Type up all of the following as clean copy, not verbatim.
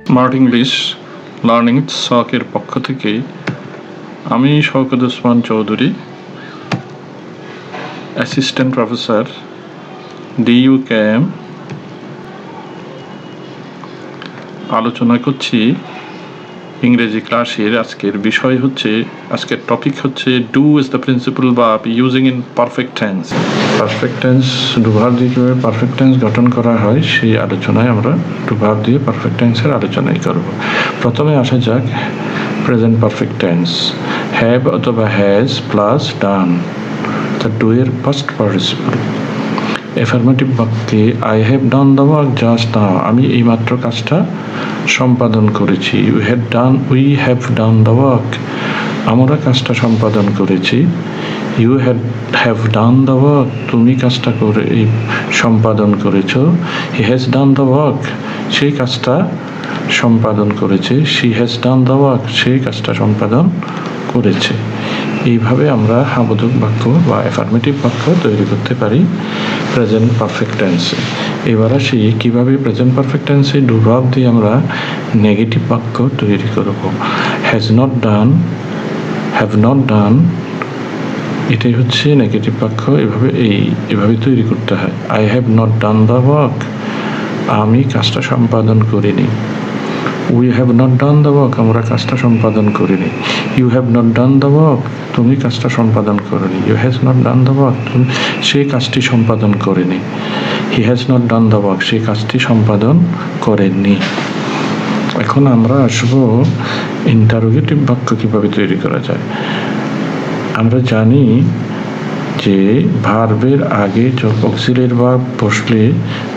Smart English learning সকের পক্ষ থেকে আমি Shawkat Osman Chowdhury, assistant professor, DUKM, আলোচনা করছি ইংরেজি ক্লাসের। আজকের টপিক হচ্ছে do is the principal verb using in perfect tense. Perfect tense do verb দিয়ে কীভাবে পারফেক্ট টেন্স গঠন করা হয় সেই আলোচনায় আমরা ডু ভার্ব দিয়ে পারফেক্ট টেন্সের আলোচনাই করব। প্রথমে আসা যাক প্রেজেন্ট পারফেক্ট টেন্স। হ্যাভ অথবা হ্যাজ প্লাস ডান, তা ডু এর ফার্স্ট পার্টিসিপল। অ্যাফার্মেটিভ বাক্যে I have done the work just now, আমি এইমাত্র কাজটা সম্পাদন করেছি। We have done the work, আমরা কাজটা সম্পাদন করেছি। You have done the work, তুমি কাজটা সম্পাদন করেছো। He has done the work, সেই কাজটা সম্পাদন করেছে। She has done the work, সেই কাজটা সম্পাদন করেছে। এইভাবে আমরা হ্যাঁবোধক বাক্য বা অ্যাফার্মেটিভ বাক্য তৈরি করতে পারি প্রেজেন্ট পারফেক্ট টেন্সে। এবার আসি কীভাবে প্রেজেন্ট পারফেক্ট টেন্সে ডু ভার্ব দিয়ে আমরা নেগেটিভ বাক্য তৈরি করব। Has not done, have not done, এটাই হচ্ছে নেগেটিভ বাক্য। এভাবে তৈরি করতে হয়। I have not done the work, আমি কাজটা সম্পাদন করিনি। We have not done the work, আমরা কাজটা সম্পাদন করিনি। You have not done the work, তুমি কাজটা সম্পাদন করেনি। You has not done the work, সে কাজটি সম্পাদন করেনি। He has not done the work, সে কাজটি সম্পাদন করেননি। এখন আমরা আসবো ইন্টারোগেটিভ বাক্য কীভাবে তৈরি করা যায়। আমরা জানি যে ভার্বের আগে অক্সিলিয়ারি ভার্ব বসলে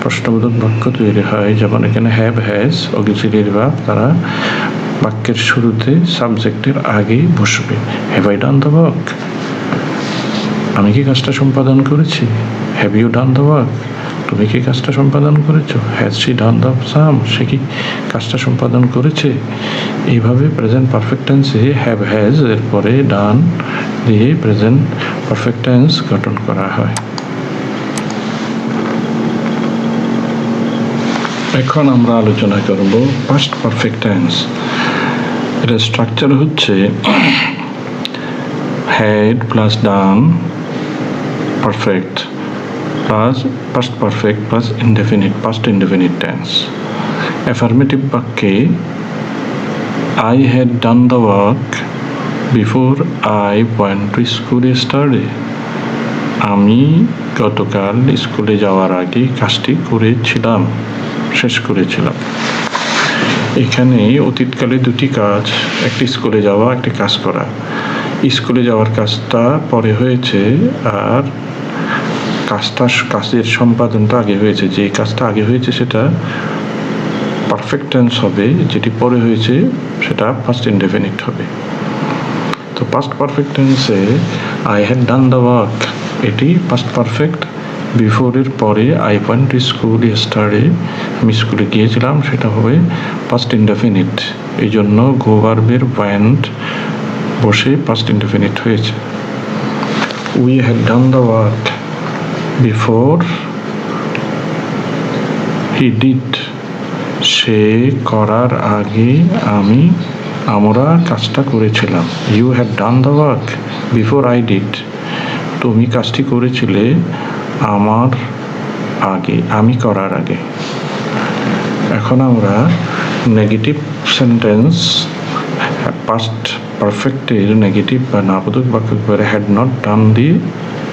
প্রশ্নবোধক বাক্য তৈরি হয়। যেমন এখানে হ্যাভ, হ্যাজ অক্সিলিয়ারি ভার্ব, তারা বাক্যের শুরুতে সাবজেক্টের আগেই বসবে। Have I done the work, আমি কি কাজটা সম্পাদন করেছি। Have you done the work, তুমি কি কাজটা সম্পাদন করেছো। Has she done the sum, সে কি কাজটা সম্পাদন করেছে। এইভাবে প্রেজেন্ট পারফেক্ট টেন্সে হ্যাভ, হ্যাজ এর পরে ডান দিয়ে প্রেজেন্ট পারফেক্ট টেন্স গঠন করা হয়। এখন আমরা আলোচনা করব পাস্ট পারফেক্ট টেন্স। এর স্ট্রাকচার হচ্ছে had plus done perfect plus past perfect plus indefinite, past indefinite tense. Affirmative বাক্যে I had done the work before I went to school yesterday, আমি গতকাল স্কুলে যাওয়ার আগে কাজটি করেছিলাম, শেষ করেছিলাম। এখানে অতীতকালে দুটি কাজ, একটি স্কুলে যাওয়া, একটি কাজ করা। স্কুলে যাওয়ার কাজটা পরে হয়েছে, আর কাজের সম্পাদনটা আগে হয়েছে। যে কাজটা আগে হয়েছে সেটা পারফেক্ট টেন্স হবে, যেটি পরে হয়েছে সেটা ফার্স্ট ইনডেফিনিট হবে। তো পাস্ট পারফেক্ট টেন্সে I had done the work, এটি পাস্ট পারফেক্ট। বিফোরের পরে I went to school yesterday, আমি স্কুলে গিয়েছিলাম, সেটা হবে পাস্ট ইনডেফিনিট। এই জন্য গো ভার্বের ওয়েন্ট বসে পাস্ট ইনডেফিনিট হয়েছে। We had done the work before he did, সে করার আগে আমরা কাজটা করেছিলাম। You had done the work before I did, তুমি কাজটি করেছিলে আমার আগে, আমি করার আগে। এখন আমরা নেগেটিভ সেন্টেন্স পাস্ট পারফেক্টের নেগেটিভ বা নাবোধক বাক্য করে হ্যাড নট ডান দিয়ে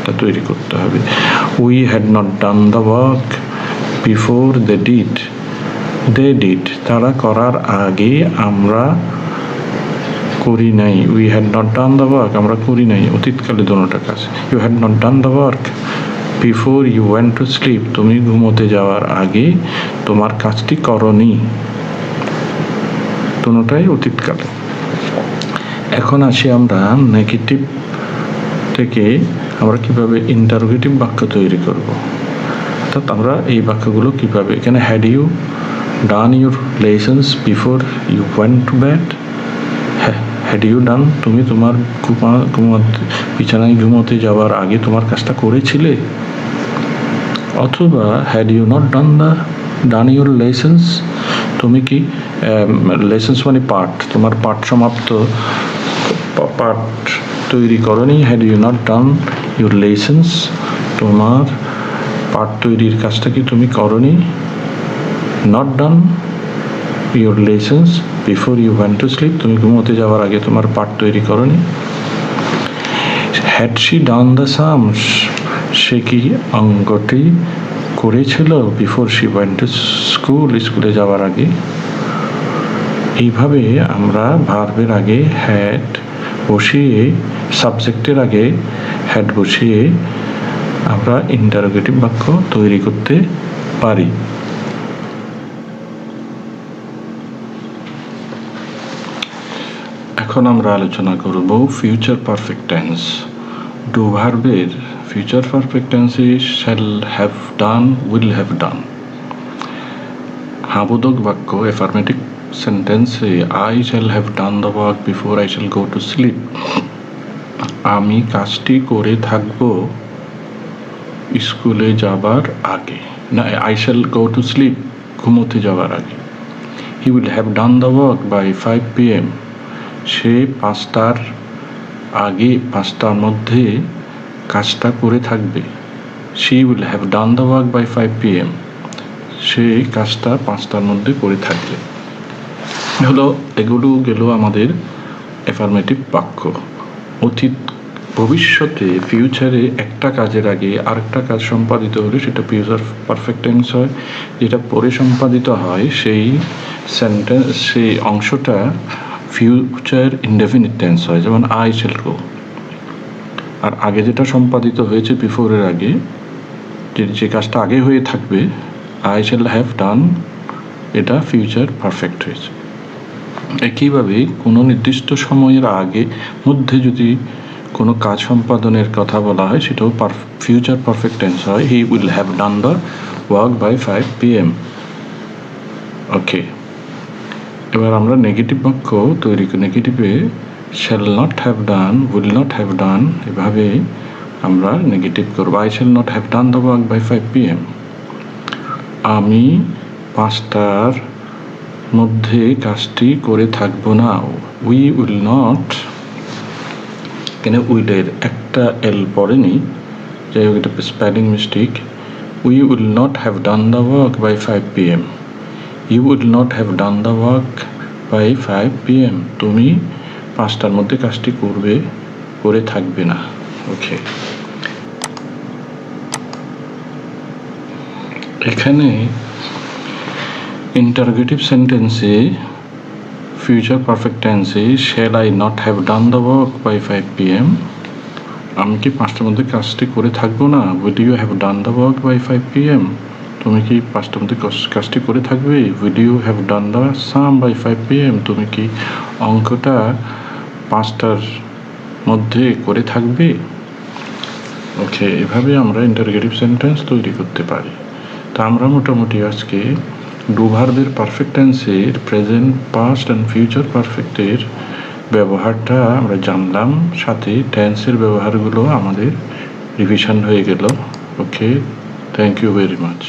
তা তৈরি করতে হবে। We had not done the work before they did, they did, তারা করার আগে আমরা করি নাই। We had not done the work, আমরা করি নাই, অতীতকালে দোনোটা কাজ। You had not done the work before you went to sleep, তুমি ঘুমোতে যাওয়ার আগে তোমার কাজটি করনি, দোনোটাই অতীতকালে। এখন আসি আমরা নেগেটিভ থেকে আমরা কিভাবে ইন্টারোগেটিভ বাক্য তৈরি করব। অর্থাৎ আমরা এই বাক্যগুলো কিভাবে, এখানে had you done your lessons before you went to bed, had you done, তুমি তোমার বিছানায় ঘুমোতে যাওয়ার আগে তোমার কাজটা করেছিলে। অথবা had you not done your lessons তুমি কি লেসেন্স মানে পাঠ, তোমার পাঠ সমাপ্ত, পাঠ তৈরি করনি? Had you not done your lessons? তোমার পাঠ তৈরির কাজটা কি তুমি করনি? Not done your lessons before you went to sleep, তুমি ঘুমোতে যাওয়ার আগে তোমার পাঠ তৈরি করনি? Had she done the sums, সে কি অঙ্কটি করেছিল before she went to school, স্কুলে যাওয়ার আগে? এইভাবে আমরা ভার্বের আগে হ্যাড বসিয়ে, সাবজেক্টের আগে হ্যাড বসিয়ে আমরা ইন্টারোগেটিভ বাক্য তৈরি করতে পারি। এখন আমরা আলোচনা করব ফিউচার পারফেক্ট টেন্স। ডু ভার্বের future perfect tense is shall have done, will have done. হাবোধক বাক্য অ্যাফার্মেটিভ সেন্টেন্সে I shall have done the work before I shall go to sleep, আমি কাজটি করে থাকব স্কুলে যাবার আগে, না I shall go to sleep ঘুমোতে যাওয়ার আগে। He will have done the work by 5 PM, সে 5টার আগে, 5টার মধ্যে কাজটা করে থাকবে। She will have done the work by 5 PM, সে কাজটা 5টার মধ্যে করে থাকবে। এগুলো গেল আমাদের অ্যাফার্মেটিভ বাক্য। অতীত ভবিষ্যতে ফিউচারে একটা কাজের আগে আরেকটা কাজ সম্পাদিত হলে সেটা ফিউচার পারফেক্ট টেন্স হয়। যেটা পরে সম্পাদিত হয় সেই সেন্টেন্স, সেই অংশটা ফিউচার ইনডেফিনিট টেন্স হয়, যেমন আই শ্যাল গো। আর আগে যেটা সম্পাদিত হয়েছে বিফোরের আগে, যে কাজটা আগে হয়ে থাকবে, আই শ্যাল হ্যাভ ডান, এটা ফিউচার পারফেক্ট হয়েছে। একইভাবে কোনো নির্দিষ্ট সময়ের আগে মধ্যে যদি কোনো কাজ সম্পাদনের কথা বলা হয় সেটাও ফিউচার পারফেক্ট টেন্স হয়। He will have done the work by 5 PM। Okay, এবার আমরা নেগেটিভ বাক্য তৈরি করি। নেগেটিভে shall not have done, will not have done, এভাবে আমরা নেগেটিভ করব। I shall not have done the work by 5 PM, আমি 5টার মধ্যে কাজটি করে থাকবো না। উই উইল নট, এখানে উইলের একটা এল পড়েনি, যাই হোক এটা spelling mistake. We will not have done the work by 5 PM, you will not have done the work by 5 PM, তুমি 5টার মধ্যে কাজটি করে থাকবে না। ওকে, এখানে ইন্টারোগেটিভ সেন্টেন্সে ফিউচার পারফেক্ট টেন্সে shall I not have done the work by 5 PM, আমি কি 5টার মধ্যে কাজটি করে থাকবো না। Will you have done the work by 5 PM, তুমি কি 5টার মধ্যে কাজটি করে থাকবে। Will you have done the sum by 5 PM, তুমি কি অঙ্কটা 5টার মধ্যে করে থাকবে। ওকে, এভাবে আমরা ইন্টারোগেটিভ সেন্টেন্স তৈরি করতে পারি। তা আমরা মোটামুটি আজকে ডু ভার্বের পারফেক্ট টেন্সের প্রেজেন্ট, পাস্ট অ্যান্ড ফিউচার পারফেক্টের ব্যবহারটা আমরা জানলাম, সাথে টেন্সের ব্যবহারগুলো আমাদের রিভিশন হয়ে গেল। ওকে, থ্যাংক ইউ ভেরি মাচ।